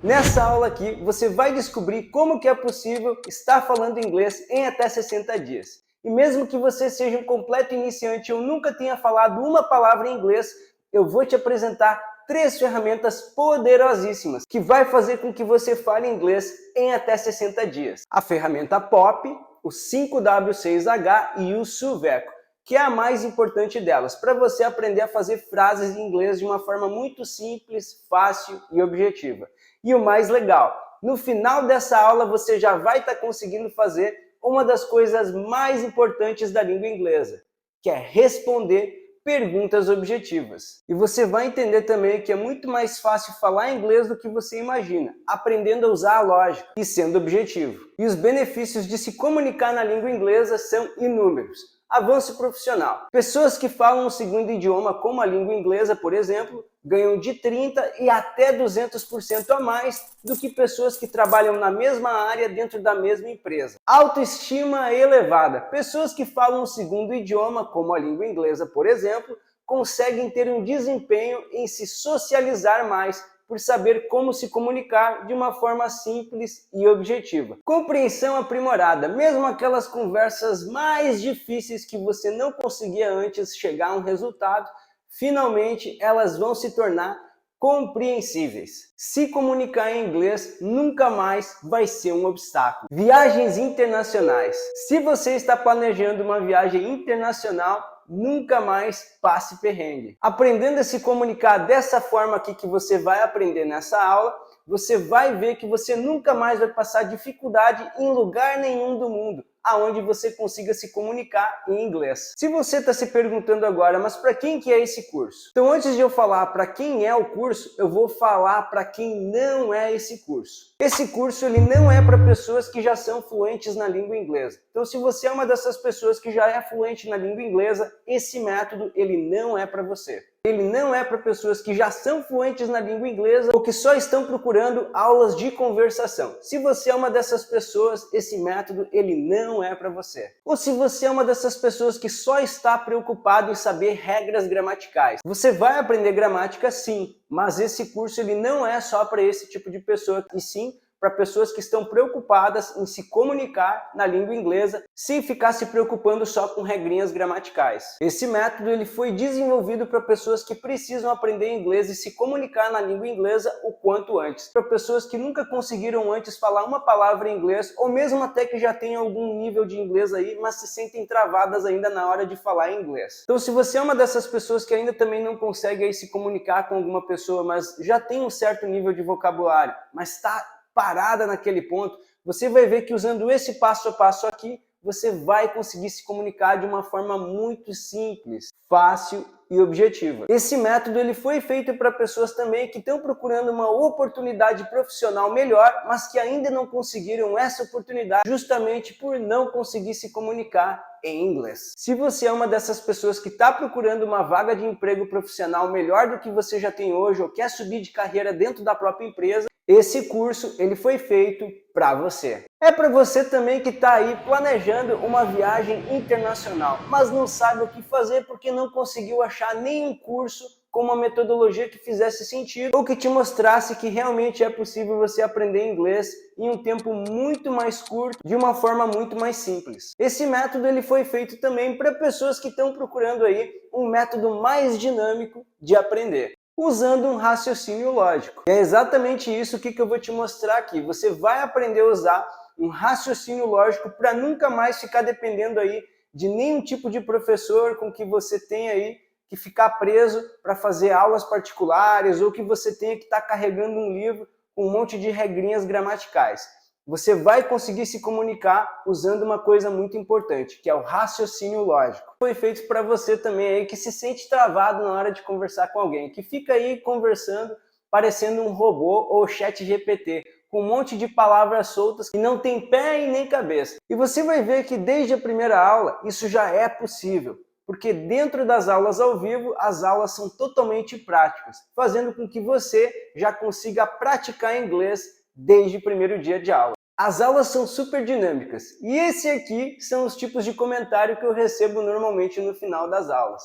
Nessa aula aqui, você vai descobrir como que é possível estar falando inglês em até 60 dias. E mesmo que você seja um completo iniciante ou nunca tenha falado uma palavra em inglês, eu vou te apresentar 3 ferramentas poderosíssimas que vai fazer com que você fale inglês em até 60 dias. A ferramenta POP, o 5W6H e o Suveco, que é a mais importante delas, para você aprender a fazer frases em inglês de uma forma muito simples, fácil e objetiva. E o mais legal, no final dessa aula você já vai estar conseguindo fazer uma das coisas mais importantes da língua inglesa, que é responder perguntas objetivas. E você vai entender também que é muito mais fácil falar inglês do que você imagina, aprendendo a usar a lógica e sendo objetivo. E os benefícios de se comunicar na língua inglesa são inúmeros. Avanço profissional. Pessoas que falam um segundo idioma, como a língua inglesa, por exemplo, ganham de 30% e até 200% a mais do que pessoas que trabalham na mesma área dentro da mesma empresa. Autoestima elevada. Pessoas que falam um segundo idioma, como a língua inglesa, por exemplo, conseguem ter um desempenho em se socializar mais, por saber como se comunicar de uma forma simples e objetiva. Compreensão aprimorada, mesmo aquelas conversas mais difíceis que você não conseguia antes chegar a um resultado, finalmente elas vão se tornar compreensíveis. Se comunicar em inglês nunca mais vai ser um obstáculo. Viagens internacionais. Se você está planejando uma viagem internacional, nunca mais passe perrengue. Aprendendo a se comunicar dessa forma aqui que você vai aprender nessa aula, você vai ver que você nunca mais vai passar dificuldade em lugar nenhum do mundo, aonde você consiga se comunicar em inglês. Se você está se perguntando agora, mas para quem que é esse curso? Então, antes de eu falar para quem é o curso, eu vou falar para quem não é esse curso. Esse curso ele não é para pessoas que já são fluentes na língua inglesa. Então, se você é uma dessas pessoas que já é fluente na língua inglesa, esse método ele não é para você. Ele não é para pessoas que já são fluentes na língua inglesa ou que só estão procurando aulas de conversação. Se você é uma dessas pessoas, esse método ele não é para você. Ou se você é uma dessas pessoas que só está preocupado em saber regras gramaticais. Você vai aprender gramática sim, mas esse curso ele não é só para esse tipo de pessoa, e sim para pessoas que estão preocupadas em se comunicar na língua inglesa sem ficar se preocupando só com regrinhas gramaticais. Esse método ele foi desenvolvido para pessoas que precisam aprender inglês e se comunicar na língua inglesa o quanto antes. Para pessoas que nunca conseguiram antes falar uma palavra em inglês, ou mesmo até que já tenham algum nível de inglês aí, mas se sentem travadas ainda na hora de falar inglês. Então, se você é uma dessas pessoas que ainda também não consegue aí se comunicar com alguma pessoa, mas já tem um certo nível de vocabulário, mas está parada naquele ponto, você vai ver que usando esse passo a passo aqui, você vai conseguir se comunicar de uma forma muito simples, fácil e objetiva. Esse método ele foi feito para pessoas também que estão procurando uma oportunidade profissional melhor, mas que ainda não conseguiram essa oportunidade justamente por não conseguir se comunicar em inglês. Se você é uma dessas pessoas que está procurando uma vaga de emprego profissional melhor do que você já tem hoje ou quer subir de carreira dentro da própria empresa, esse curso ele foi feito para você. É para você também que está aí planejando uma viagem internacional, mas não sabe o que fazer porque não conseguiu achar nenhum curso com uma metodologia que fizesse sentido ou que te mostrasse que realmente é possível você aprender inglês em um tempo muito mais curto, de uma forma muito mais simples. Esse método ele foi feito também para pessoas que estão procurando aí um método mais dinâmico de aprender, usando um raciocínio lógico. E é exatamente isso que eu vou te mostrar aqui. Você vai aprender a usar um raciocínio lógico para nunca mais ficar dependendo aí de nenhum tipo de professor com que você tenha aí que ficar preso para fazer aulas particulares ou que você tenha que estar carregando um livro com um monte de regrinhas gramaticais. Você vai conseguir se comunicar usando uma coisa muito importante, que é o raciocínio lógico. Foi feito para você também aí que se sente travado na hora de conversar com alguém, que fica aí conversando parecendo um robô ou chat GPT, com um monte de palavras soltas que não tem pé e nem cabeça. E você vai ver que desde a primeira aula isso já é possível, porque dentro das aulas ao vivo, as aulas são totalmente práticas, fazendo com que você já consiga praticar inglês desde o primeiro dia de aula. As aulas são super dinâmicas e esse aqui são os tipos de comentário que eu recebo normalmente no final das aulas.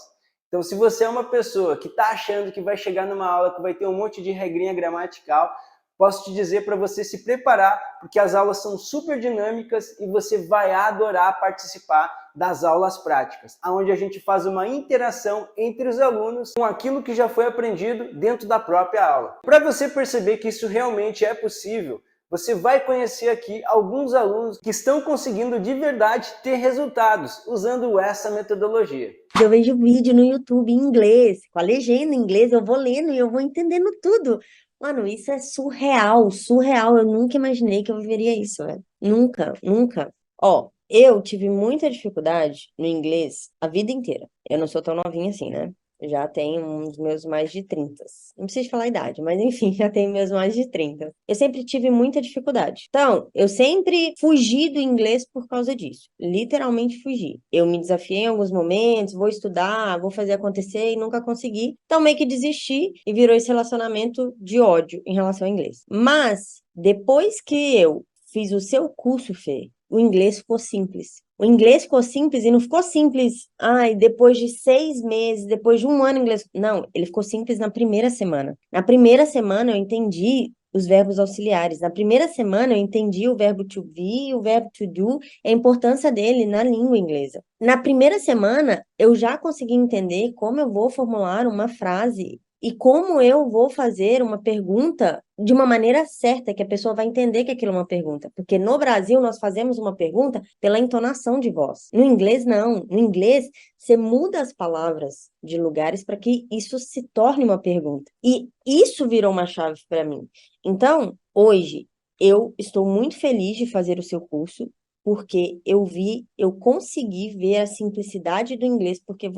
Então, se você é uma pessoa que está achando que vai chegar numa aula que vai ter um monte de regrinha gramatical, posso te dizer para você se preparar, porque as aulas são super dinâmicas e você vai adorar participar das aulas práticas, onde a gente faz uma interação entre os alunos com aquilo que já foi aprendido dentro da própria aula. Para você perceber que isso realmente é possível, você vai conhecer aqui alguns alunos que estão conseguindo de verdade ter resultados usando essa metodologia. Eu vejo vídeo no YouTube em inglês, com a legenda em inglês, eu vou lendo e eu vou entendendo tudo. Mano, isso é surreal, surreal. Eu nunca imaginei que eu viveria isso, velho. Nunca, nunca. Ó, eu tive muita dificuldade no inglês a vida inteira. Eu não sou tão novinha assim, né? Já tenho uns meus mais de 30. Não preciso falar a idade, mas enfim, já tenho meus mais de 30. Eu sempre tive muita dificuldade. Então, eu sempre fugi do inglês por causa disso. Literalmente fugi. Eu me desafiei em alguns momentos, vou estudar, vou fazer acontecer e nunca consegui. Então, meio que desisti e virou esse relacionamento de ódio em relação ao inglês. Mas, depois que eu fiz o seu curso, Fê, o inglês ficou simples. O inglês ficou simples e não ficou simples, ai, depois de 6 meses, depois de um ano em inglês. Não, ele ficou simples na primeira semana. Na primeira semana eu entendi os verbos auxiliares. Na primeira semana eu entendi o verbo to be, o verbo to do, a importância dele na língua inglesa. Na primeira semana eu já consegui entender como eu vou formular uma frase e como eu vou fazer uma pergunta de uma maneira certa, que a pessoa vai entender que aquilo é uma pergunta. Porque no Brasil nós fazemos uma pergunta pela entonação de voz. No inglês, não. No inglês, você muda as palavras de lugares para que isso se torne uma pergunta. E isso virou uma chave para mim. Então, hoje, eu estou muito feliz de fazer o seu curso, porque eu consegui ver a simplicidade do inglês, porque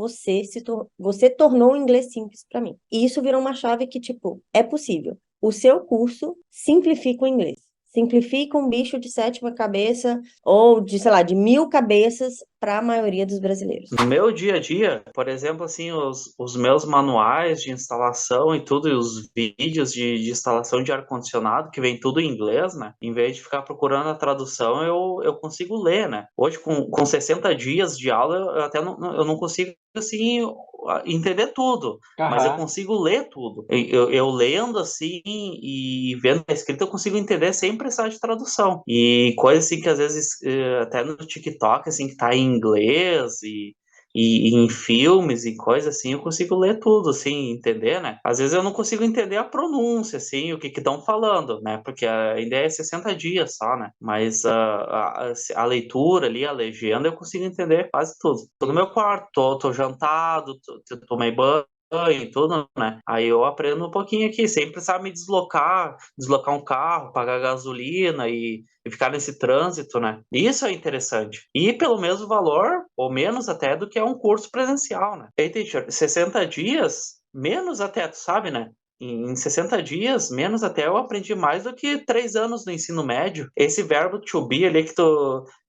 você tornou o inglês simples para mim. E isso virou uma chave que, tipo, é possível. O seu curso simplifica o inglês. Simplifica um bicho de 7 cabeça ou de, sei lá, de 1.000 cabeças para a maioria dos brasileiros. No meu dia a dia, por exemplo, assim, os meus manuais de instalação e tudo, e os vídeos de instalação de ar-condicionado, que vem tudo em inglês, né? Em vez de ficar procurando a tradução, eu consigo ler, né? Hoje, com 60 dias de aula, eu até eu não consigo, assim, entender tudo, mas eu consigo ler tudo. Eu lendo, assim, e vendo a escrita, eu consigo entender sem precisar de tradução. E coisa, assim, que às vezes, até no TikTok, assim, que tá em inglês e em filmes e coisas assim, eu consigo ler tudo, assim, entender, né? Às vezes eu não consigo entender a pronúncia, assim, o que estão falando, né? Porque ainda é 60 dias só, né? Mas a leitura ali, a legenda, eu consigo entender quase tudo. Tô no meu quarto, tô jantado, tomei banho, e tudo, né? Aí eu aprendo um pouquinho aqui, sem precisar me deslocar um carro, pagar gasolina e ficar nesse trânsito, né? Isso é interessante. E pelo mesmo valor, ou menos até, do que é um curso presencial, né? Hey, teacher, 60 dias, menos até, tu sabe, né? Em 60 dias, menos até, eu aprendi mais do que 3 anos no ensino médio. Esse verbo to be ali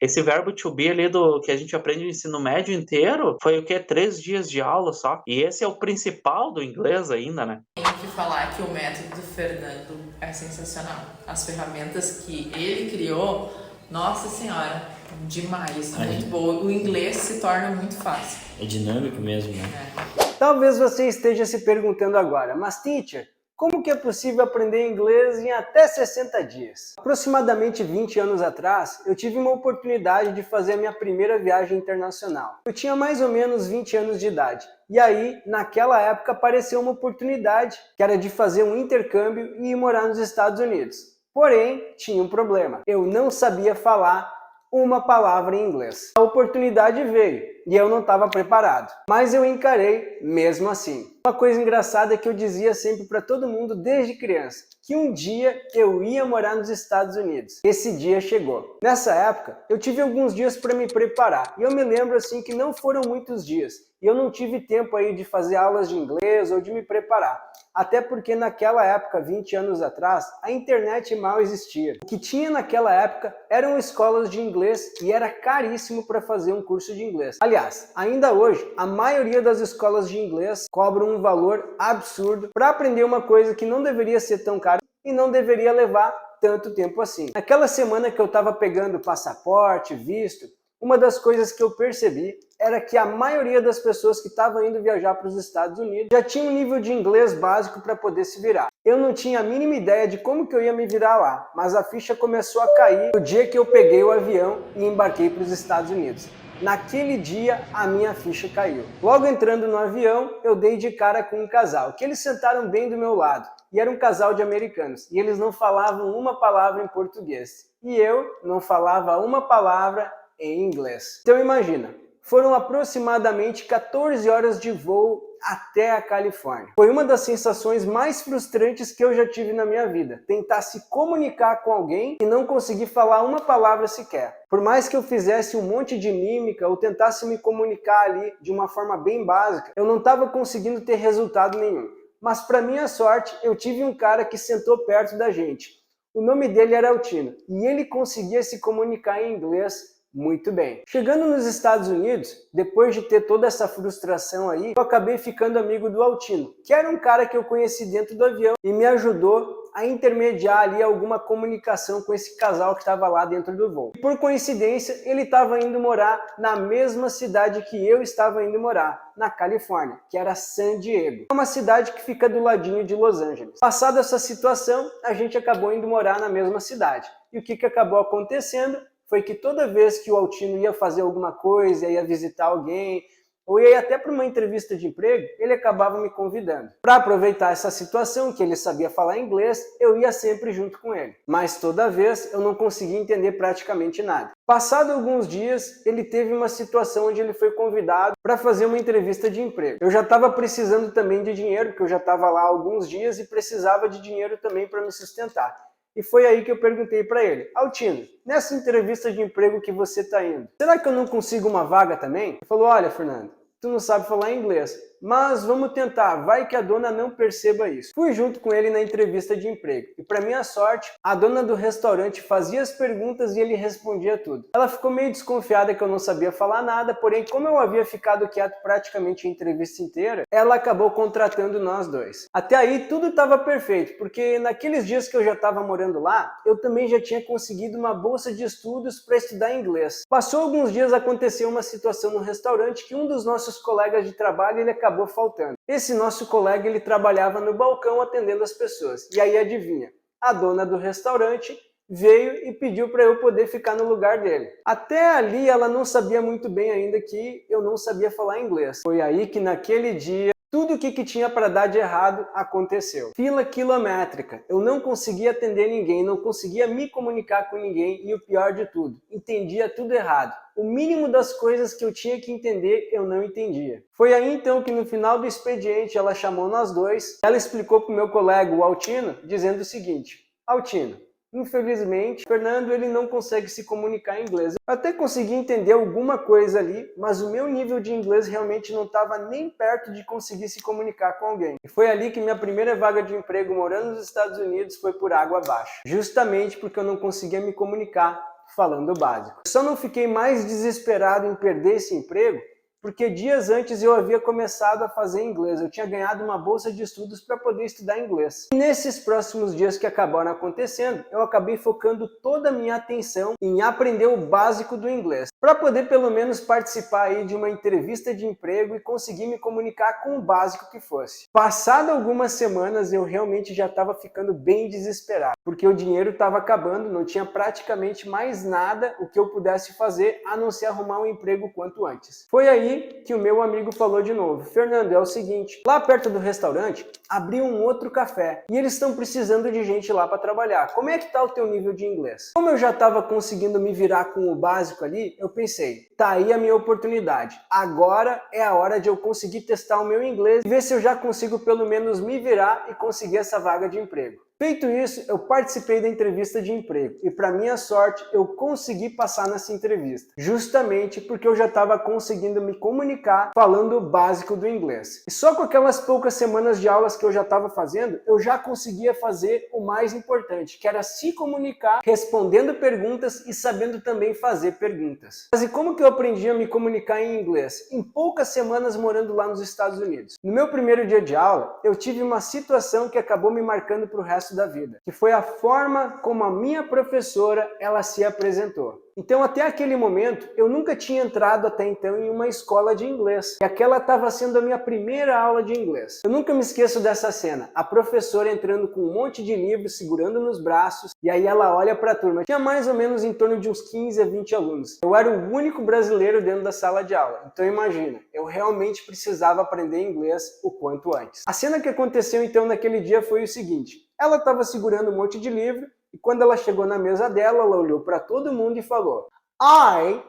esse verbo to be ali que a gente aprende no ensino médio inteiro, foi o quê? 3 dias de aula só. E esse é o principal do inglês ainda, né? Tenho que falar que o método do Fernando é sensacional. As ferramentas que ele criou, nossa senhora, demais, muito boa. O inglês se torna muito fácil. É dinâmico mesmo, né? Talvez você esteja se perguntando agora, mas teacher, como que é possível aprender inglês em até 60 dias? Aproximadamente 20 anos atrás, eu tive uma oportunidade de fazer a minha primeira viagem internacional. Eu tinha mais ou menos 20 anos de idade. E aí, naquela época, apareceu uma oportunidade, que era de fazer um intercâmbio e ir morar nos Estados Unidos. Porém, tinha um problema. Eu não sabia falar uma palavra em inglês. A oportunidade veio e eu não estava preparado, mas eu encarei mesmo assim. Uma coisa engraçada é que eu dizia sempre para todo mundo desde criança, que um dia eu ia morar nos Estados Unidos. Esse dia chegou. Nessa época, eu tive alguns dias para me preparar, e eu me lembro assim que não foram muitos dias, e eu não tive tempo aí de fazer aulas de inglês ou de me preparar. Até porque naquela época, 20 anos atrás, a internet mal existia. O que tinha naquela época eram escolas de inglês e era caríssimo para fazer um curso de inglês. Aliás, ainda hoje, a maioria das escolas de inglês cobram um valor absurdo para aprender uma coisa que não deveria ser tão cara e não deveria levar tanto tempo assim. Naquela semana que eu estava pegando passaporte, visto, uma das coisas que eu percebi era que a maioria das pessoas que estavam indo viajar para os Estados Unidos já tinha um nível de inglês básico para poder se virar. Eu não tinha a mínima ideia de como que eu ia me virar lá, mas a ficha começou a cair no dia que eu peguei o avião e embarquei para os Estados Unidos. Naquele dia, a minha ficha caiu. Logo entrando no avião, eu dei de cara com um casal, que eles sentaram bem do meu lado. E era um casal de americanos, e eles não falavam uma palavra em português. E eu não falava uma palavra em inglês. Então imagina, foram aproximadamente 14 horas de voo até a Califórnia. Foi uma das sensações mais frustrantes que eu já tive na minha vida. Tentar se comunicar com alguém e não conseguir falar uma palavra sequer. Por mais que eu fizesse um monte de mímica ou tentasse me comunicar ali de uma forma bem básica, eu não estava conseguindo ter resultado nenhum. Mas para minha sorte, eu tive um cara que sentou perto da gente. O nome dele era Altino e ele conseguia se comunicar em inglês muito bem. Chegando nos Estados Unidos, depois de ter toda essa frustração aí, eu acabei ficando amigo do Altino, que era um cara que eu conheci dentro do avião e me ajudou a intermediar ali alguma comunicação com esse casal que estava lá dentro do voo. E por coincidência, ele estava indo morar na mesma cidade que eu estava indo morar, na Califórnia, que era San Diego. É uma cidade que fica do ladinho de Los Angeles. Passada essa situação, a gente acabou indo morar na mesma cidade. E o que acabou acontecendo foi que toda vez que o Altino ia fazer alguma coisa, ia visitar alguém, ou ia até para uma entrevista de emprego, ele acabava me convidando. Para aproveitar essa situação, que ele sabia falar inglês, eu ia sempre junto com ele. Mas toda vez eu não conseguia entender praticamente nada. Passado alguns dias, ele teve uma situação onde ele foi convidado para fazer uma entrevista de emprego. Eu já estava precisando também de dinheiro, porque eu já estava lá há alguns dias e precisava de dinheiro também para me sustentar. E foi aí que eu perguntei para ele: Altino, nessa entrevista de emprego que você está indo, será que eu não consigo uma vaga também? Ele falou: olha, Fernando, tu não sabe falar inglês, mas vamos tentar, vai que a dona não perceba isso. Fui junto com ele na entrevista de emprego e, para minha sorte, a dona do restaurante fazia as perguntas e ele respondia tudo. Ela ficou meio desconfiada que eu não sabia falar nada, porém, como eu havia ficado quieto praticamente a entrevista inteira, ela acabou contratando nós dois. Até aí tudo estava perfeito, porque naqueles dias que eu já estava morando lá, eu também já tinha conseguido uma bolsa de estudos para estudar inglês. Passou alguns dias, aconteceu uma situação no restaurante que um dos nossos colegas de trabalho ele acabou faltando. Esse nosso colega ele trabalhava no balcão atendendo as pessoas. E aí adivinha? A dona do restaurante veio e pediu para eu poder ficar no lugar dele. Até ali ela não sabia muito bem ainda que eu não sabia falar inglês. Foi aí que naquele dia tudo o que tinha para dar de errado aconteceu. Fila quilométrica. Eu não conseguia atender ninguém, não conseguia me comunicar com ninguém e o pior de tudo, entendia tudo errado. O mínimo das coisas que eu tinha que entender, eu não entendia. Foi aí então que no final do expediente ela chamou nós dois, ela explicou para o meu colega, o Altino, dizendo o seguinte: Altino, infelizmente, Fernando ele não consegue se comunicar em inglês. Eu até consegui entender alguma coisa ali, mas o meu nível de inglês realmente não estava nem perto de conseguir se comunicar com alguém. E foi ali que minha primeira vaga de emprego morando nos Estados Unidos foi por água abaixo. Justamente porque eu não conseguia me comunicar falando o básico. Só não fiquei mais desesperado em perder esse emprego porque dias antes eu havia começado a fazer inglês. Eu tinha ganhado uma bolsa de estudos para poder estudar inglês. E nesses próximos dias que acabaram acontecendo, eu acabei focando toda a minha atenção em aprender o básico do inglês, para poder pelo menos participar aí de uma entrevista de emprego e conseguir me comunicar com o básico que fosse. Passado algumas semanas, eu realmente já estava ficando bem desesperado, porque o dinheiro estava acabando, não tinha praticamente mais nada o que eu pudesse fazer, a não ser arrumar um emprego o quanto antes. Foi aí que o meu amigo falou de novo: Fernando, é o seguinte, lá perto do restaurante abriu um outro café e eles estão precisando de gente lá para trabalhar. Como é que tá o teu nível de inglês? Como eu já estava conseguindo me virar com o básico ali, eu pensei, tá aí a minha oportunidade. Agora é a hora de eu conseguir testar o meu inglês e ver se eu já consigo pelo menos me virar e conseguir essa vaga de emprego. Feito isso, eu participei da entrevista de emprego e, para minha sorte, eu consegui passar nessa entrevista, justamente porque eu já estava conseguindo me comunicar falando o básico do inglês. E só com aquelas poucas semanas de aulas que eu já estava fazendo, eu já conseguia fazer o mais importante, que era se comunicar, respondendo perguntas e sabendo também fazer perguntas. Mas e como que eu aprendi a me comunicar em inglês? Em poucas semanas morando lá nos Estados Unidos. No meu primeiro dia de aula, eu tive uma situação que acabou me marcando para o resto da vida, que foi a forma como a minha professora ela se apresentou. Então, até aquele momento, eu nunca tinha entrado até então em uma escola de inglês. E aquela estava sendo a minha primeira aula de inglês. Eu nunca me esqueço dessa cena. A professora entrando com um monte de livros, segurando nos braços, e aí ela olha para a turma. Tinha mais ou menos em torno de uns 15 a 20 alunos. Eu era o único brasileiro dentro da sala de aula. Então imagina, eu realmente precisava aprender inglês o quanto antes. A cena que aconteceu então naquele dia foi o seguinte. Ela estava segurando um monte de livro, e quando ela chegou na mesa dela, ela olhou para todo mundo e falou: I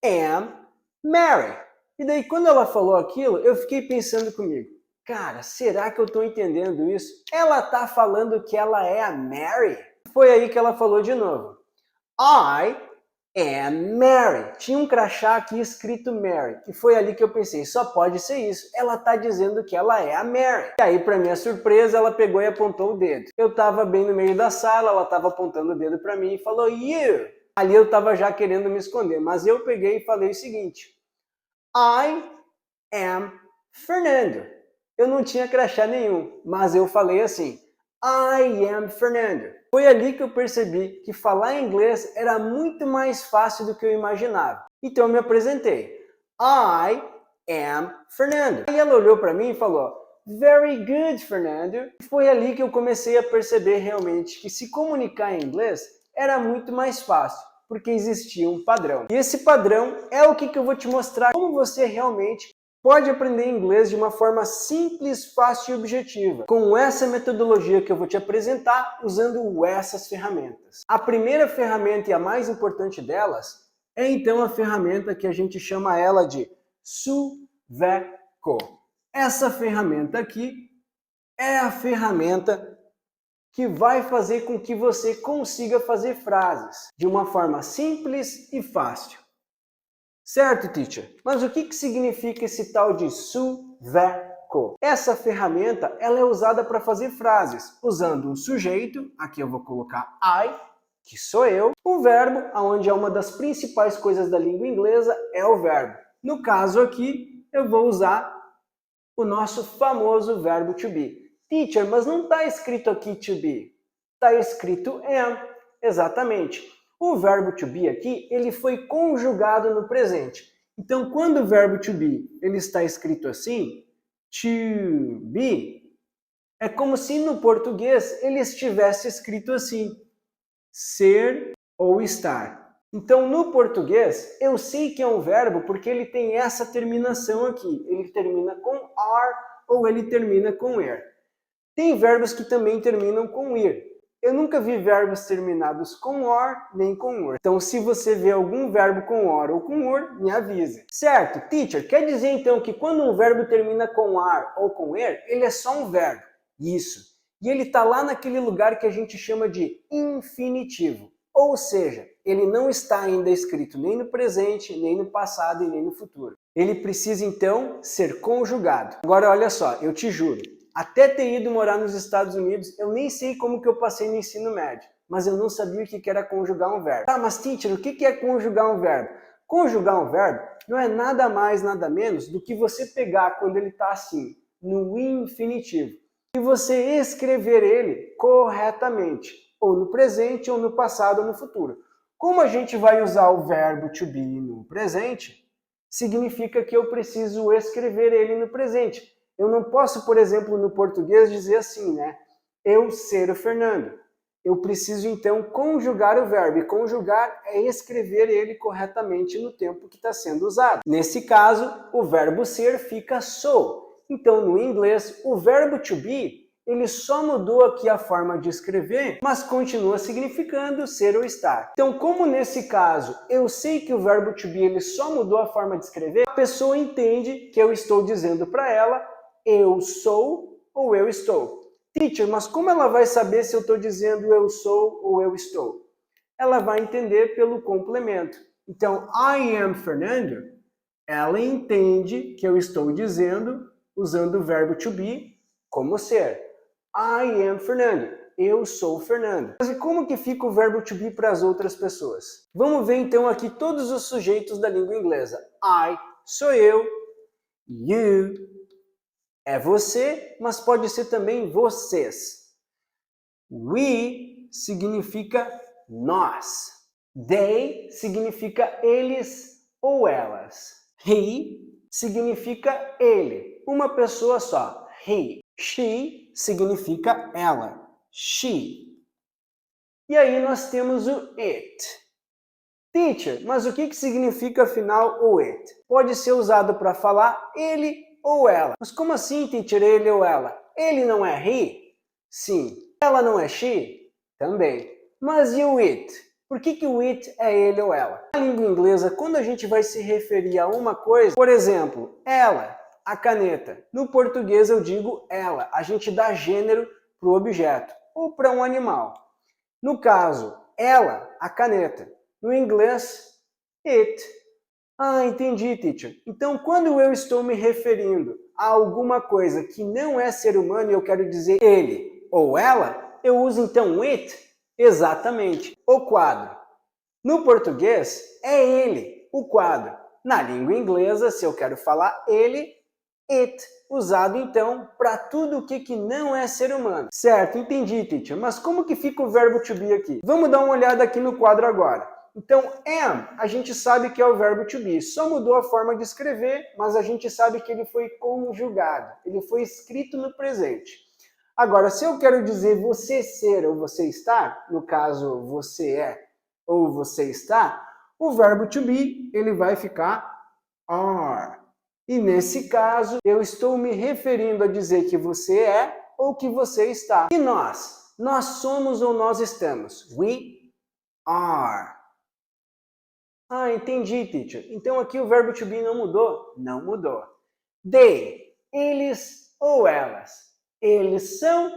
am Mary. E daí quando ela falou aquilo, eu fiquei pensando comigo, cara, será que eu estou entendendo isso? Ela está falando que ela é a Mary? Foi aí que ela falou de novo. I am Mary. Tinha um crachá aqui escrito Mary. E foi ali que eu pensei, só pode ser isso. Ela está dizendo que ela é a Mary. E aí, para minha surpresa, ela pegou e apontou o dedo. Eu estava bem no meio da sala, ela estava apontando o dedo para mim e falou, you. Ali eu estava já querendo me esconder, mas eu peguei e falei o seguinte, I am Fernando. Eu não tinha crachá nenhum, mas eu falei assim, I am Fernando. Foi ali que eu percebi que falar inglês era muito mais fácil do que eu imaginava. Então eu me apresentei. I am Fernando. Aí ela olhou para mim e falou, very good, Fernando. Foi ali que eu comecei a perceber realmente que se comunicar em inglês era muito mais fácil, porque existia um padrão. E esse padrão é o que eu vou te mostrar, como você realmente pode aprender inglês de uma forma simples, fácil e objetiva, com essa metodologia que eu vou te apresentar, usando essas ferramentas. A primeira ferramenta e a mais importante delas é então a ferramenta que a gente chama ela de Suveco. Essa ferramenta aqui é a ferramenta que vai fazer com que você consiga fazer frases de uma forma simples e fácil. Certo, teacher? Mas o que significa esse tal de Suveco? Essa ferramenta ela é usada para fazer frases, usando um sujeito, aqui eu vou colocar I, que sou eu, o verbo, onde é uma das principais coisas da língua inglesa, é o verbo. No caso aqui, eu vou usar o nosso famoso verbo to be. Teacher, mas não está escrito aqui to be, está escrito am. Exatamente. O verbo to be aqui, ele foi conjugado no presente. Então, quando o verbo to be ele está escrito assim, to be, é como se no português ele estivesse escrito assim, ser ou estar. Então, no português, eu sei que é um verbo porque ele tem essa terminação aqui. Ele termina com are ou ele termina com er. Tem verbos que também terminam com ir. Eu nunca vi verbos terminados com or nem com ur. Então, se você vê algum verbo com or ou com ur, me avise. Certo, teacher, quer dizer então que quando um verbo termina com ar ou com er, ele é só um verbo. Isso. E ele está lá naquele lugar que a gente chama de infinitivo. Ou seja, ele não está ainda escrito nem no presente, nem no passado e nem no futuro. Ele precisa então ser conjugado. Agora olha só, eu te juro. Até ter ido morar nos Estados Unidos, eu nem sei como que eu passei no ensino médio, mas eu não sabia o que era conjugar um verbo. Ah, mas teacher, o que é conjugar um verbo? Conjugar um verbo não é nada mais, nada menos do que você pegar quando ele está assim, no infinitivo, e você escrever ele corretamente, ou no presente, ou no passado, ou no futuro. Como a gente vai usar o verbo to be no presente, significa que eu preciso escrever ele no presente. Eu não posso, por exemplo, no português dizer assim, né? Eu ser o Fernando. Eu preciso, então, conjugar o verbo. E conjugar é escrever ele corretamente no tempo que está sendo usado. Nesse caso, o verbo ser fica so. Então, no inglês, o verbo to be, ele só mudou aqui a forma de escrever, mas continua significando ser ou estar. Então, como nesse caso, eu sei que o verbo to be ele só mudou a forma de escrever, a pessoa entende que eu estou dizendo para ela eu sou ou eu estou. Teacher, mas como ela vai saber se eu estou dizendo eu sou ou eu estou? Ela vai entender pelo complemento. Então, I am Fernando, ela entende que eu estou dizendo, usando o verbo to be, como ser. I am Fernando, eu sou Fernando. Mas e como que fica o verbo to be para as outras pessoas? Vamos ver então aqui todos os sujeitos da língua inglesa. I, sou eu. You, é você, mas pode ser também vocês. We significa nós. They significa eles ou elas. He significa ele, uma pessoa só. He. She significa ela. She. E aí nós temos o it. Teacher, mas o que significa afinal o it? Pode ser usado para falar ele ou ela. Mas como assim, teacher, ele ou ela? Ele não é he? Sim. Ela não é she? Também. Mas e o it? Por que o it é ele ou ela? Na língua inglesa, quando a gente vai se referir a uma coisa, por exemplo, ela, a caneta. No português eu digo ela. A gente dá gênero para o objeto ou para um animal. No caso, ela, a caneta. No inglês, it. Ah, entendi, teacher. Então, quando eu estou me referindo a alguma coisa que não é ser humano e eu quero dizer ele ou ela, eu uso então it? Exatamente. O quadro. No português, é ele, o quadro. Na língua inglesa, se eu quero falar ele, it. Usado então para tudo o que não é ser humano. Certo, entendi, teacher. Mas como que fica o verbo to be aqui? Vamos dar uma olhada aqui no quadro agora. Então, am, a gente sabe que é o verbo to be. Só mudou a forma de escrever, mas a gente sabe que ele foi conjugado. Ele foi escrito no presente. Agora, se eu quero dizer você ser ou você estar, no caso, você é ou você está, o verbo to be, ele vai ficar are. E nesse caso, eu estou me referindo a dizer que você é ou que você está. E nós? Nós somos ou nós estamos? We are. Ah, entendi, teacher. Então aqui o verbo to be não mudou? Não mudou. They, eles ou elas. Eles são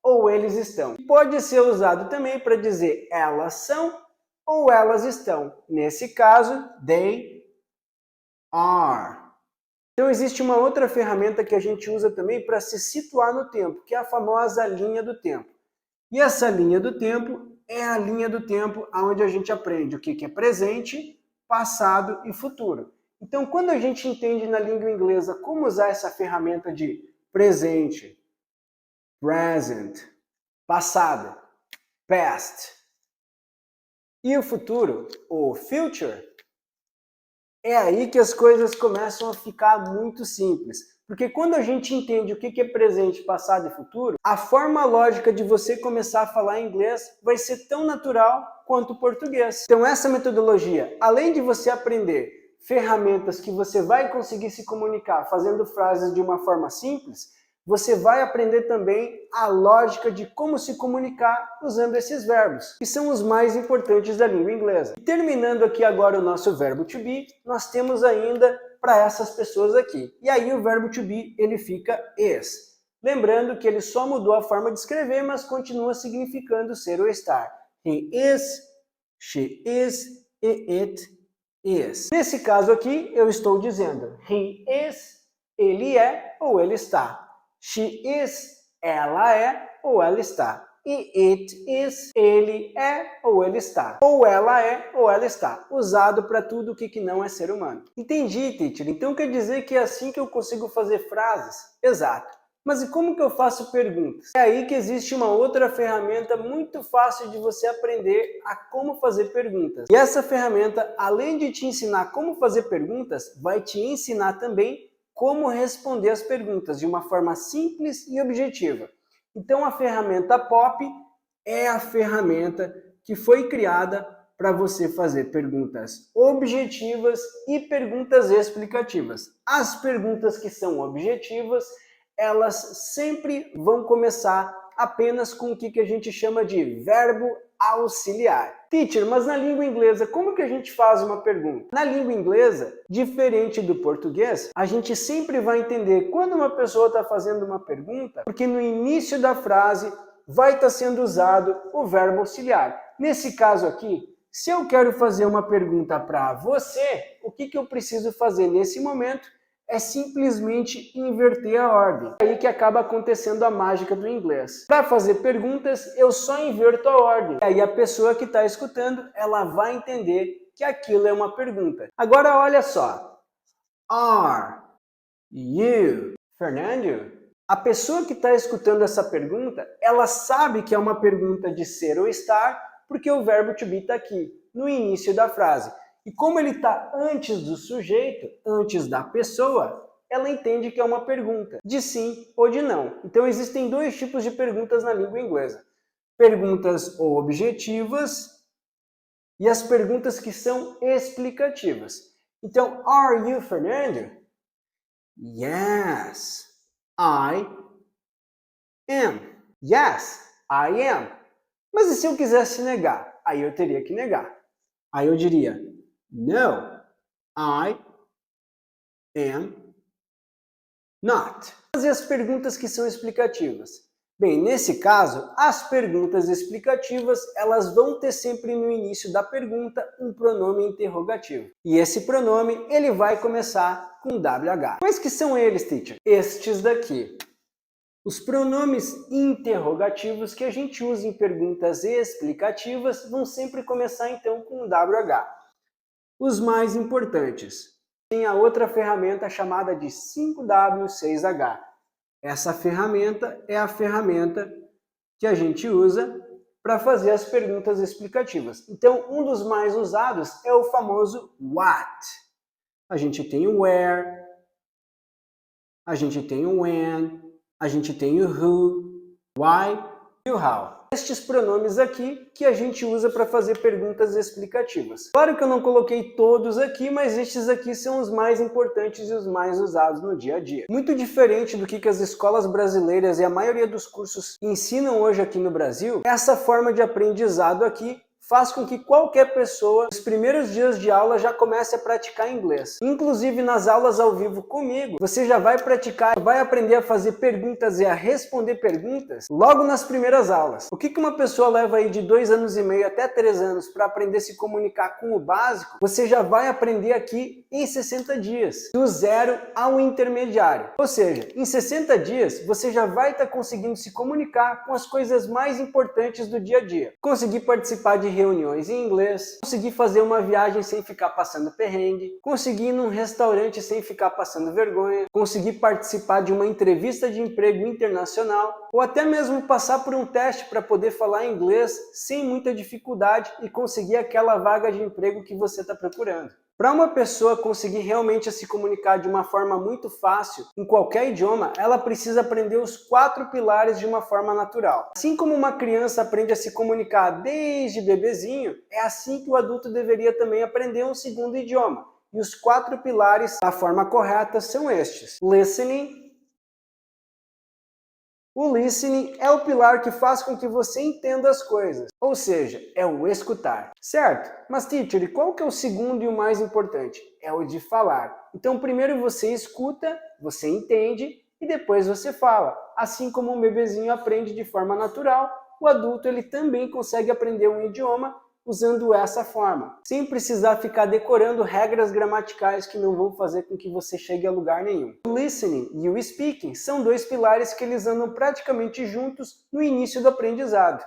ou eles estão. Pode ser usado também para dizer elas são ou elas estão. Nesse caso, they are. Então existe uma outra ferramenta que a gente usa também para se situar no tempo, que é a famosa linha do tempo. E essa linha do tempo é a linha do tempo onde a gente aprende o que é presente, passado e futuro. Então, quando a gente entende na língua inglesa como usar essa ferramenta de presente, present, passado, past, e o futuro, o future, é aí que as coisas começam a ficar muito simples. Porque quando a gente entende o que é presente, passado e futuro, a forma lógica de você começar a falar inglês vai ser tão natural quanto o português. Então essa metodologia, além de você aprender ferramentas que você vai conseguir se comunicar fazendo frases de uma forma simples, você vai aprender também a lógica de como se comunicar usando esses verbos, que são os mais importantes da língua inglesa. E terminando aqui agora o nosso verbo to be, nós temos ainda para essas pessoas aqui. E aí o verbo to be, ele fica is. Lembrando que ele só mudou a forma de escrever, mas continua significando ser ou estar. He is, she is, e it is. Nesse caso aqui, eu estou dizendo he is, ele é ou ele está. She is, ela é ou ela está. E it is, ele é ou ele está. Ou ela é ou ela está. Usado para tudo o que não é ser humano. Entendi, teacher. Então quer dizer que é assim que eu consigo fazer frases? Exato. Mas e como que eu faço perguntas? É aí que existe uma outra ferramenta muito fácil de você aprender a como fazer perguntas. E essa ferramenta, além de te ensinar como fazer perguntas, vai te ensinar também como responder as perguntas de uma forma simples e objetiva. Então a ferramenta POP é a ferramenta que foi criada para você fazer perguntas objetivas e perguntas explicativas. As perguntas que são objetivas, elas sempre vão começar apenas com o que a gente chama de verbo auxiliar. Teacher, mas na língua inglesa, como que a gente faz uma pergunta? Na língua inglesa, diferente do português, a gente sempre vai entender quando uma pessoa está fazendo uma pergunta, porque no início da frase vai estar sendo usado o verbo auxiliar. Nesse caso aqui, se eu quero fazer uma pergunta para você, o que eu preciso fazer nesse momento é simplesmente inverter a ordem. É aí que acaba acontecendo a mágica do inglês. Para fazer perguntas, eu só inverto a ordem. E aí a pessoa que está escutando, ela vai entender que aquilo é uma pergunta. Agora olha só. Are you Fernando? A pessoa que está escutando essa pergunta, ela sabe que é uma pergunta de ser ou estar, porque o verbo to be está aqui, no início da frase. E como ele está antes do sujeito, antes da pessoa, ela entende que é uma pergunta, de sim ou de não. Então existem dois tipos de perguntas na língua inglesa. Perguntas objetivas e as perguntas que são explicativas. Então, are you Fernando? Yes, I am. Yes, I am. Mas e se eu quisesse negar? Aí eu teria que negar. Aí eu diria, no, I am not. Fazer as perguntas que são explicativas. Bem, nesse caso, as perguntas explicativas, elas vão ter sempre no início da pergunta um pronome interrogativo. E esse pronome, ele vai começar com WH. Quais que são eles, teacher? Estes daqui. Os pronomes interrogativos que a gente usa em perguntas explicativas vão sempre começar então com WH. Os mais importantes. Tem a outra ferramenta chamada de 5W6H. Essa ferramenta é a ferramenta que a gente usa para fazer as perguntas explicativas. Então, um dos mais usados é o famoso what. A gente tem o where, a gente tem o when, a gente tem o who, why e o how. Estes pronomes aqui que a gente usa para fazer perguntas explicativas. Claro que eu não coloquei todos aqui, mas estes aqui são os mais importantes e os mais usados no dia a dia. Muito diferente do que as escolas brasileiras e a maioria dos cursos ensinam hoje aqui no Brasil, essa forma de aprendizado aqui faz com que qualquer pessoa, nos primeiros dias de aula, já comece a praticar inglês. Inclusive, nas aulas ao vivo comigo, você já vai praticar, vai aprender a fazer perguntas e a responder perguntas logo nas primeiras aulas. O que uma pessoa leva aí de 2 anos e meio até 3 anos para aprender a se comunicar com o básico, você já vai aprender aqui em 60 dias, do zero ao intermediário. Ou seja, em 60 dias, você já vai estar conseguindo se comunicar com as coisas mais importantes do dia a dia. Conseguir participar de reuniões em inglês, conseguir fazer uma viagem sem ficar passando perrengue, conseguir ir num restaurante sem ficar passando vergonha, conseguir participar de uma entrevista de emprego internacional, ou até mesmo passar por um teste para poder falar inglês sem muita dificuldade e conseguir aquela vaga de emprego que você está procurando. Para uma pessoa conseguir realmente se comunicar de uma forma muito fácil, em qualquer idioma, ela precisa aprender os 4 pilares de uma forma natural. Assim como uma criança aprende a se comunicar desde bebezinho, é assim que o adulto deveria também aprender um segundo idioma. E os 4 pilares da forma correta são estes: listening. O listening é o pilar que faz com que você entenda as coisas, ou seja, é o escutar, certo? Mas, teacher, e qual que é o segundo e o mais importante? É o de falar. Então, primeiro você escuta, você entende e depois você fala. Assim como um bebezinho aprende de forma natural, o adulto ele também consegue aprender um idioma usando essa forma, sem precisar ficar decorando regras gramaticais que não vão fazer com que você chegue a lugar nenhum. O listening e o speaking são 2 pilares que eles andam praticamente juntos no início do aprendizado.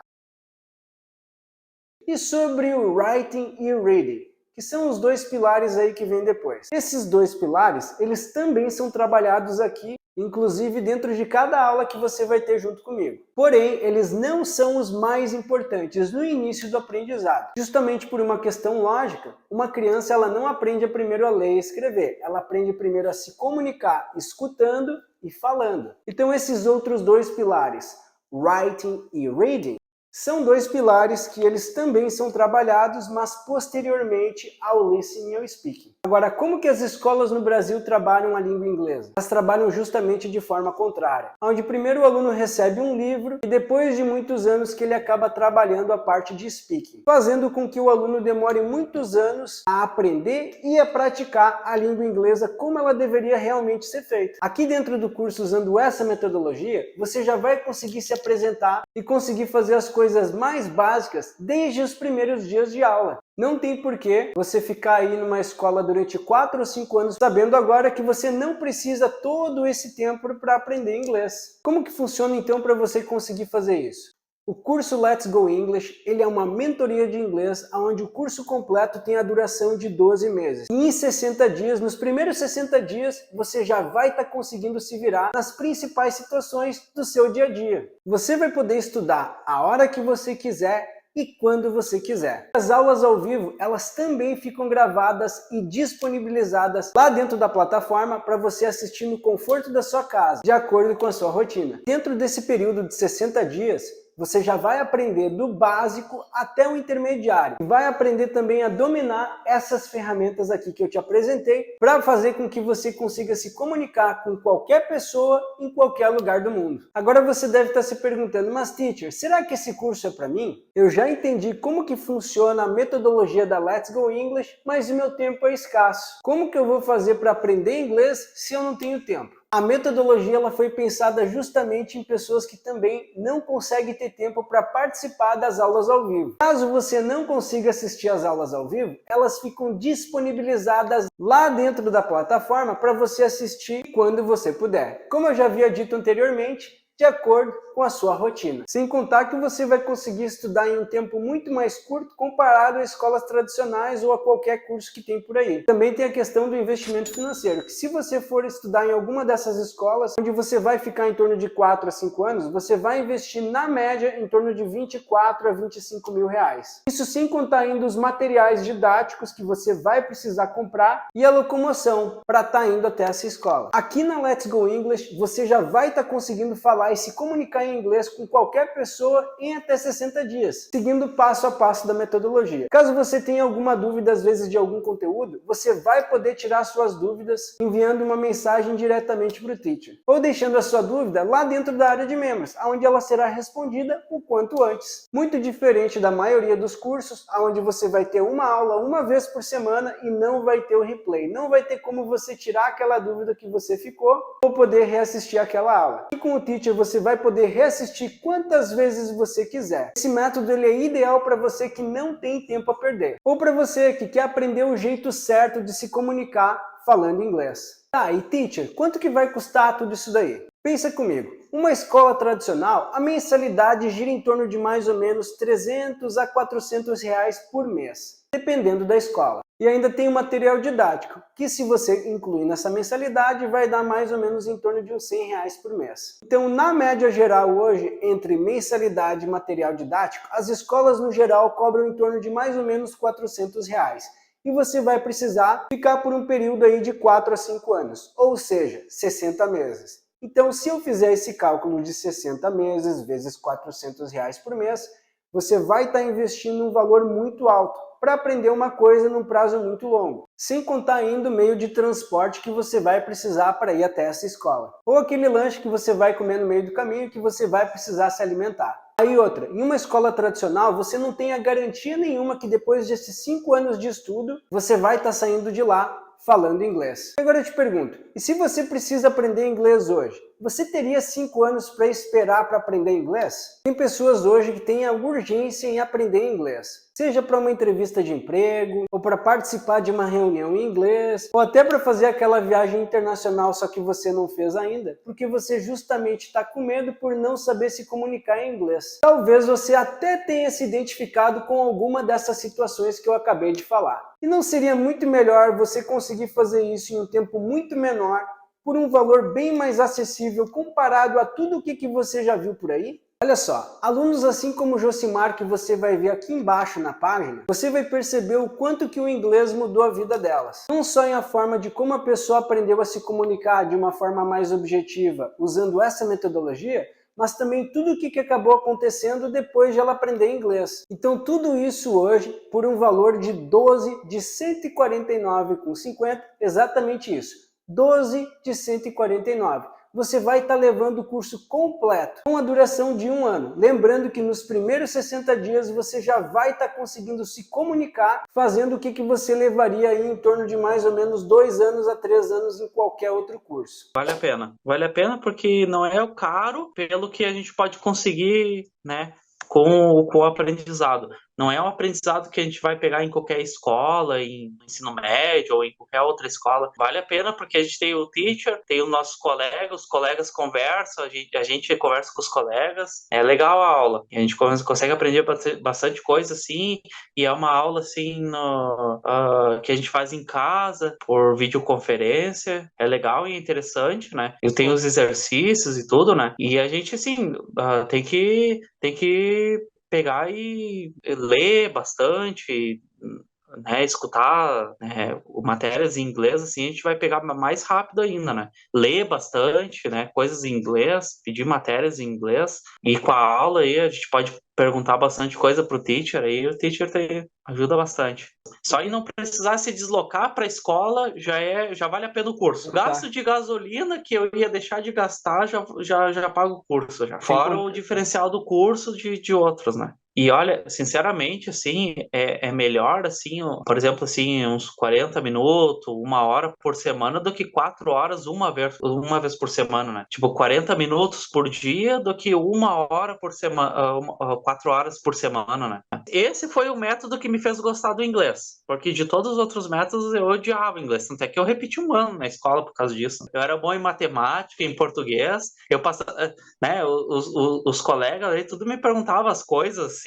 E sobre o writing e o reading, que são os 2 pilares aí que vêm depois. Esses 2 pilares, eles também são trabalhados aqui, inclusive dentro de cada aula que você vai ter junto comigo. Porém, eles não são os mais importantes no início do aprendizado. Justamente por uma questão lógica, uma criança ela não aprende primeiro a ler e escrever, ela aprende primeiro a se comunicar escutando e falando. Então esses outros 2 pilares, writing e reading, são 2 pilares que eles também são trabalhados, mas posteriormente ao listening e ao speaking. Agora, como que as escolas no Brasil trabalham a língua inglesa? Elas trabalham justamente de forma contrária, onde primeiro o aluno recebe um livro e depois de muitos anos que ele acaba trabalhando a parte de speaking, fazendo com que o aluno demore muitos anos a aprender e a praticar a língua inglesa como ela deveria realmente ser feita. Aqui dentro do curso, usando essa metodologia, você já vai conseguir se apresentar e conseguir fazer as coisas mais básicas desde os primeiros dias de aula. Não tem porquê você ficar aí numa escola durante 4 ou 5 anos sabendo agora que você não precisa todo esse tempo para aprender inglês. Como que funciona então para você conseguir fazer isso? O curso Let's Go English, ele é uma mentoria de inglês onde o curso completo tem a duração de 12 meses. E em 60 dias, nos primeiros 60 dias, você já vai estar conseguindo se virar nas principais situações do seu dia a dia. Você vai poder estudar a hora que você quiser, e quando você quiser. As aulas ao vivo, elas também ficam gravadas e disponibilizadas lá dentro da plataforma para você assistir no conforto da sua casa, de acordo com a sua rotina. Dentro desse período de 60 dias, você já vai aprender do básico até o intermediário. Vai aprender também a dominar essas ferramentas aqui que eu te apresentei para fazer com que você consiga se comunicar com qualquer pessoa em qualquer lugar do mundo. Agora você deve estar se perguntando, mas teacher, será que esse curso é para mim? Eu já entendi como que funciona a metodologia da Let's Go English, mas o meu tempo é escasso. Como que eu vou fazer para aprender inglês se eu não tenho tempo? A metodologia ela foi pensada justamente em pessoas que também não conseguem ter tempo para participar das aulas ao vivo. Caso você não consiga assistir às aulas ao vivo, elas ficam disponibilizadas lá dentro da plataforma para você assistir quando você puder. Como eu já havia dito anteriormente, de acordo com a sua rotina. Sem contar que você vai conseguir estudar em um tempo muito mais curto comparado a escolas tradicionais ou a qualquer curso que tem por aí. Também tem a questão do investimento financeiro, que se você for estudar em alguma dessas escolas, onde você vai ficar em torno de 4 a 5 anos, você vai investir na média em torno de 24 a 25 mil reais. Isso sem contar ainda os materiais didáticos que você vai precisar comprar e a locomoção para estar indo até essa escola. Aqui na Let's Go English, você já vai estar conseguindo falar e se comunicar em inglês com qualquer pessoa em até 60 dias, seguindo passo a passo da metodologia. Caso você tenha alguma dúvida, às vezes, de algum conteúdo, você vai poder tirar suas dúvidas enviando uma mensagem diretamente para o teacher, ou deixando a sua dúvida lá dentro da área de membros, onde ela será respondida o quanto antes. Muito diferente da maioria dos cursos, onde você vai ter uma aula uma vez por semana e não vai ter o replay. Não vai ter como você tirar aquela dúvida que você ficou ou poder reassistir aquela aula. E com o teacher você vai poder reassistir quantas vezes você quiser. Esse método ele é ideal para você que não tem tempo a perder, ou para você que quer aprender o jeito certo de se comunicar falando inglês. Tá, e teacher, quanto que vai custar tudo isso daí? Pensa comigo, uma escola tradicional, a mensalidade gira em torno de mais ou menos 300 a 400 reais por mês, dependendo da escola. E ainda tem o material didático, que se você incluir nessa mensalidade, vai dar mais ou menos em torno de uns 100 reais por mês. Então, na média geral hoje, entre mensalidade e material didático, as escolas no geral cobram em torno de mais ou menos 400 reais. E você vai precisar ficar por um período aí de 4 a 5 anos, ou seja, 60 meses. Então, se eu fizer esse cálculo de 60 meses vezes 400 reais por mês, você vai estar investindo um valor muito alto para aprender uma coisa num prazo muito longo. Sem contar ainda o meio de transporte que você vai precisar para ir até essa escola. Ou aquele lanche que você vai comer no meio do caminho que você vai precisar se alimentar. Aí outra, em uma escola tradicional você não tem a garantia nenhuma que depois desses 5 anos de estudo você vai estar saindo de lá falando inglês. Agora eu te pergunto, e se você precisa aprender inglês hoje? Você teria 5 anos para esperar para aprender inglês? Tem pessoas hoje que têm a urgência em aprender inglês. Seja para uma entrevista de emprego, ou para participar de uma reunião em inglês, ou até para fazer aquela viagem internacional só que você não fez ainda, porque você justamente está com medo por não saber se comunicar em inglês. Talvez você até tenha se identificado com alguma dessas situações que eu acabei de falar. E não seria muito melhor você conseguir fazer isso em um tempo muito menor, por um valor bem mais acessível comparado a tudo o que você já viu por aí? Olha só, alunos assim como o Josimar, que você vai ver aqui embaixo na página, você vai perceber o quanto que o inglês mudou a vida delas. Não só em a forma de como a pessoa aprendeu a se comunicar de uma forma mais objetiva, usando essa metodologia, mas também tudo o que acabou acontecendo depois de ela aprender inglês. Então tudo isso hoje, por um valor de 12 de R$ 149,50, exatamente isso. 12 de 149. Você vai estar levando o curso completo, com a duração de 1 ano. Lembrando que nos primeiros 60 dias você já vai estar conseguindo se comunicar, fazendo o que você levaria aí em torno de mais ou menos 2 anos a 3 anos em qualquer outro curso. Vale a pena. Vale a pena porque não é o caro pelo que a gente pode conseguir, né, com o aprendizado. Não é um aprendizado que a gente vai pegar em qualquer escola, em ensino médio ou em qualquer outra escola. Vale a pena porque a gente tem o teacher, tem os nossos colegas, os colegas conversam, a gente conversa com os colegas. É legal a aula. A gente consegue aprender bastante coisa, assim, e é uma aula, assim, que a gente faz em casa, por videoconferência. É legal e interessante, né? Eu tenho os exercícios e tudo, né? E a gente, assim, tem que pegar e ler bastante, né, escutar, né, matérias em inglês, assim, a gente vai pegar mais rápido ainda, né? Ler bastante, né, coisas em inglês, pedir matérias em inglês, e com a aula aí a gente pode perguntar bastante coisa pro teacher, aí o teacher ajuda bastante. Só em não precisar se deslocar para a escola já vale a pena o curso. Gasto de gasolina que eu ia deixar de gastar, já pago o curso já. Fora o diferencial do curso de outros, né? E olha, sinceramente, assim, é melhor, assim, por exemplo, assim, uns 40 minutos, 1 hora por semana, do que 4 horas uma vez por semana, né? Tipo, 40 minutos por dia do que 1 hora por semana, 4 horas por semana, né? Esse foi o método que me fez gostar do inglês, porque de todos os outros métodos eu odiava o inglês, tanto é que eu repeti um ano na escola por causa disso. Eu era bom em matemática, em português, eu passava, né, os colegas aí tudo me perguntavam as coisas, assim,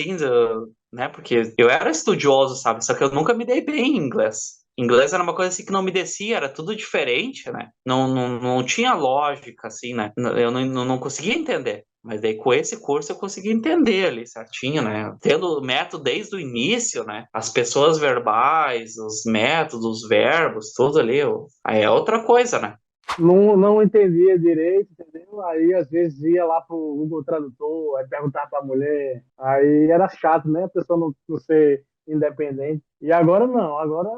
né, porque eu era estudioso, sabe, só que eu nunca me dei bem em inglês. Inglês era uma coisa assim que não me descia, era tudo diferente, né? Não tinha lógica, assim, né? Eu não conseguia entender. Mas daí com esse curso eu consegui entender ali certinho, né? Tendo o método desde o início, né? As pessoas verbais, os métodos, os verbos, tudo ali. Aí é outra coisa, né? Não entendia direito, entendeu? Aí às vezes ia lá pro Google Tradutor, aí perguntava pra mulher, aí era chato, né? A pessoa não ser independente. E agora não, agora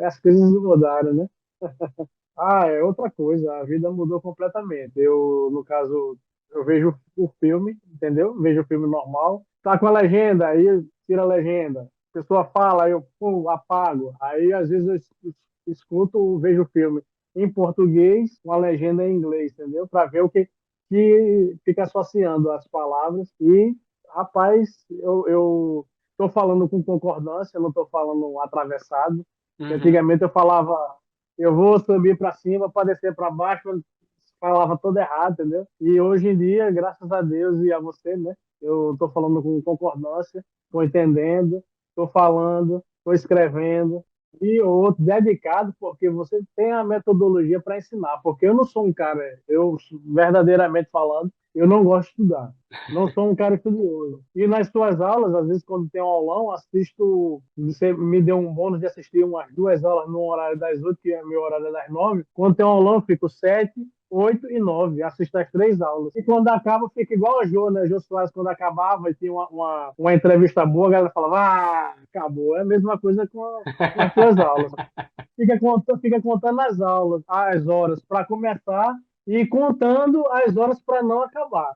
as coisas mudaram, né? Ah, é outra coisa, a vida mudou completamente. Eu, no caso, eu vejo o filme, entendeu? Vejo o filme normal, tá com a legenda, aí tira a legenda. A pessoa fala, aí eu pum, apago. Aí às vezes eu escuto, vejo o filme em português, com a legenda em inglês, entendeu? Para ver o que fica associando as palavras. E, rapaz, eu estou falando com concordância, não estou falando atravessado. Antigamente eu falava, eu vou subir para cima para descer para baixo, eu falava todo errado, entendeu? E hoje em dia, graças a Deus e a você, né? Eu estou falando com concordância, estou entendendo, estou falando, estou escrevendo. E outro, dedicado, porque você tem a metodologia para ensinar. Porque eu não sou um cara, eu, verdadeiramente falando, eu não gosto de estudar. Não sou um cara estudioso. E nas suas aulas, às vezes, quando tem um aulão, assisto. Você me deu um bônus de assistir umas 2 aulas no horário das 8, que é meu horário das 9. Quando tem um aulão, eu fico 7, 8 e 9. Assisto as 3 aulas. E quando acaba, fica igual a Jô, né? Jô Soares, quando acabava e tinha uma entrevista boa, a galera falava, acabou. É a mesma coisa com as suas aulas. Fica contando as aulas, as horas para começar e contando as horas para não acabar.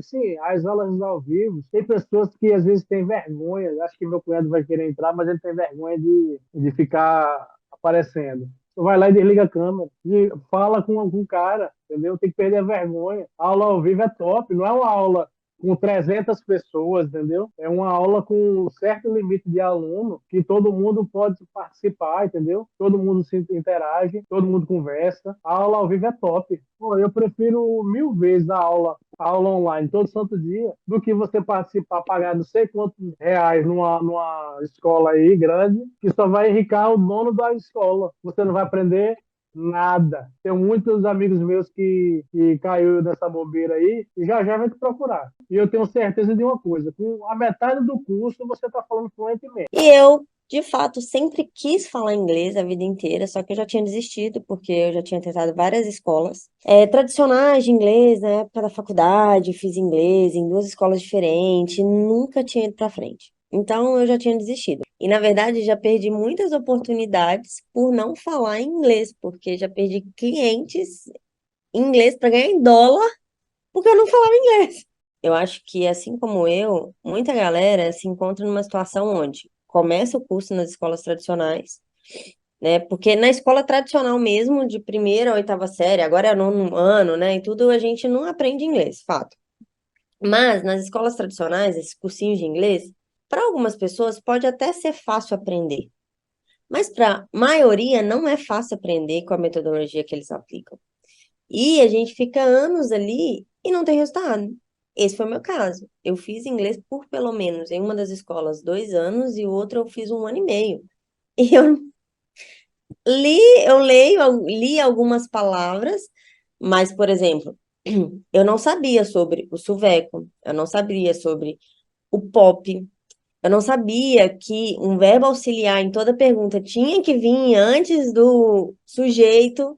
Sim, as aulas ao vivo. Tem pessoas que às vezes têm vergonha. Acho que meu cunhado vai querer entrar, mas ele tem vergonha de ficar aparecendo. Você vai lá e desliga a câmera e fala com algum cara, entendeu? Tem que perder a vergonha. A aula ao vivo é top, não é uma aula com 300 pessoas, entendeu? É uma aula com um certo limite de aluno que todo mundo pode participar, entendeu? Todo mundo se interage, todo mundo conversa. A aula ao vivo é top. Pô, eu prefiro 1000 vezes a aula online todo santo dia do que você participar, pagar não sei quantos reais numa escola aí grande, que só vai enriquecer o dono da escola. Você não vai aprender nada. Tenho muitos amigos meus que caiu nessa bobeira aí e já vai te procurar. E eu tenho certeza de uma coisa, com a metade do curso você está falando fluentemente. E eu, de fato, sempre quis falar inglês a vida inteira, só que eu já tinha desistido, porque eu já tinha tentado várias escolas tradicionais de inglês, na época da faculdade, fiz inglês em 2 escolas diferentes, nunca tinha ido pra frente. Então, eu já tinha desistido. E, na verdade, já perdi muitas oportunidades por não falar inglês, porque já perdi clientes em inglês para ganhar em dólar, porque eu não falava inglês. Eu acho que, assim como eu, muita galera se encontra numa situação onde começa o curso nas escolas tradicionais, né? Porque na escola tradicional mesmo, de primeira a 8ª série, agora é 9º ano, né? E tudo, a gente não aprende inglês, fato. Mas nas escolas tradicionais, esses cursinhos de inglês, para algumas pessoas pode até ser fácil aprender. Mas para a maioria não é fácil aprender com a metodologia que eles aplicam. E a gente fica anos ali e não tem resultado. Esse foi o meu caso. Eu fiz inglês por pelo menos em uma das escolas 2 anos e outra eu fiz 1 ano e meio. E eu li algumas palavras, mas, por exemplo, eu não sabia sobre o soveco, eu não sabia sobre o pop. Eu não sabia que um verbo auxiliar em toda pergunta tinha que vir antes do sujeito.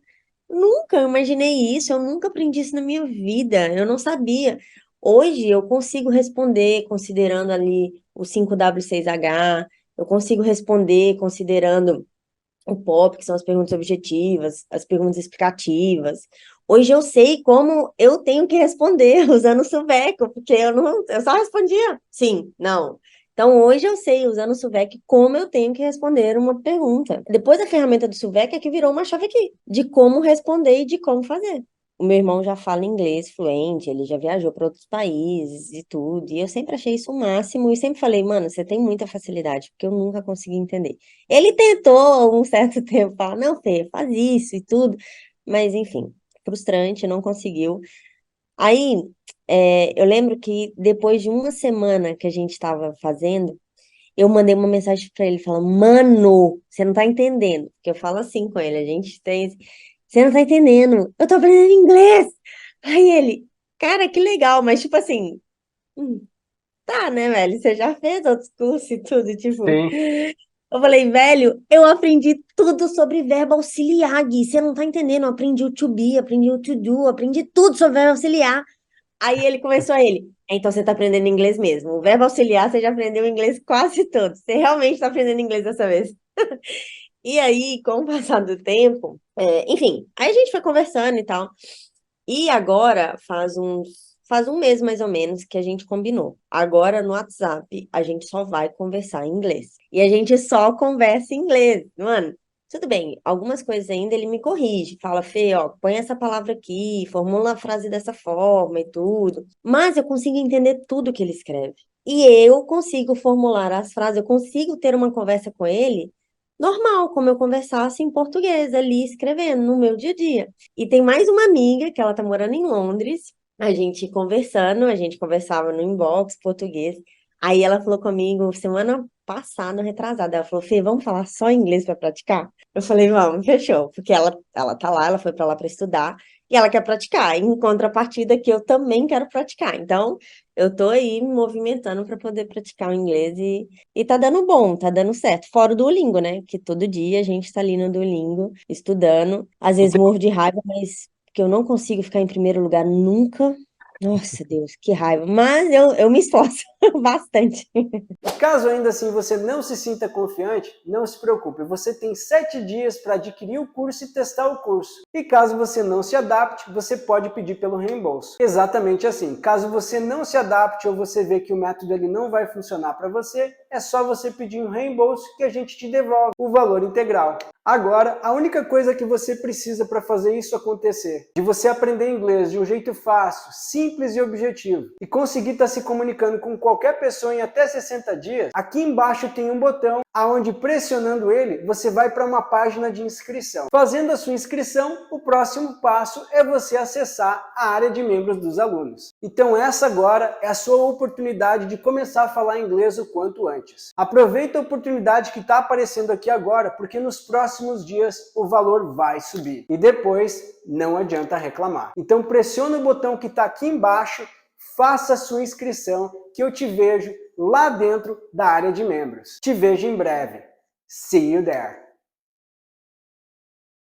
Nunca imaginei isso, eu nunca aprendi isso na minha vida, eu não sabia. Hoje eu consigo responder considerando ali o 5W6H, eu consigo responder considerando o POP, que são as perguntas objetivas, as perguntas explicativas. Hoje eu sei como eu tenho que responder usando o Suveco, porque eu só respondia sim, não. Então hoje eu sei, usando o Suveco, como eu tenho que responder uma pergunta. Depois da ferramenta do Suveco é que virou uma chave aqui, de como responder e de como fazer. O meu irmão já fala inglês fluente, ele já viajou para outros países e tudo, e eu sempre achei isso o máximo, e sempre falei, mano, você tem muita facilidade, porque eu nunca consegui entender. Ele tentou um certo tempo falar, não, Fê, faz isso e tudo, mas enfim, frustrante, não conseguiu. Aí, eu lembro que depois de uma semana que a gente estava fazendo, eu mandei uma mensagem para ele, falando, mano, você não tá entendendo, porque eu falo assim com ele, a gente tem, você não tá entendendo, eu tô aprendendo inglês. Aí ele, cara, que legal, mas tipo assim, tá, né, velho, você já fez outros cursos e tudo, tipo... Sim. Eu falei, velho, eu aprendi tudo sobre verbo auxiliar, Gui. Você não tá entendendo? Eu aprendi o to be, aprendi o to do, aprendi tudo sobre verbo auxiliar. Aí ele começou a ele. Então você tá aprendendo inglês mesmo. O verbo auxiliar você já aprendeu inglês quase todo. Você realmente tá aprendendo inglês dessa vez. E aí, com o passar do tempo, enfim, aí a gente foi conversando e tal. E agora faz um mês mais ou menos que a gente combinou. Agora no WhatsApp a gente só vai conversar em inglês. E a gente só conversa em inglês. Mano, tudo bem, algumas coisas ainda ele me corrige, fala, Fê, ó, põe essa palavra aqui, formula a frase dessa forma e tudo. Mas eu consigo entender tudo que ele escreve. E eu consigo formular as frases, eu consigo ter uma conversa com ele normal, como eu conversasse em português ali escrevendo no meu dia a dia. E tem mais uma amiga que ela tá morando em Londres, a gente conversando, a gente conversava no inbox português. Aí ela falou comigo semana passada, retrasada, ela falou: Fê, vamos falar só inglês para praticar? Eu falei: vamos, fechou, porque ela tá lá, ela foi para lá para estudar e ela quer praticar. Em contrapartida que eu também quero praticar. Então, eu tô aí me movimentando para poder praticar o inglês e tá dando bom, tá dando certo. Fora o Duolingo, né? Que todo dia a gente tá ali no Duolingo estudando. Às vezes morro de raiva, mas que eu não consigo ficar em primeiro lugar nunca. Nossa, Deus, que raiva. Mas eu me esforço bastante. Caso ainda assim você não se sinta confiante, não se preocupe, você tem 7 dias para adquirir o curso e testar o curso. E caso você não se adapte, você pode pedir pelo reembolso. Exatamente assim, caso você não se adapte ou você vê que o método ele não vai funcionar para você, é só você pedir um reembolso que a gente te devolve o valor integral. Agora, a única coisa que você precisa para fazer isso acontecer, de você aprender inglês de um jeito fácil, simples e objetivo, e conseguir estar se comunicando com qualquer pessoa em até 60 dias, aqui embaixo tem um botão, aonde pressionando ele, você vai para uma página de inscrição. Fazendo a sua inscrição, o próximo passo é você acessar a área de membros dos alunos. Então essa agora é a sua oportunidade de começar a falar inglês o quanto antes. Aproveita a oportunidade que está aparecendo aqui agora, porque nos próximos dias o valor vai subir. E depois não adianta reclamar. Então pressiona o botão que está aqui embaixo, faça a sua inscrição, que eu te vejo lá dentro da área de membros. Te vejo em breve. See you there!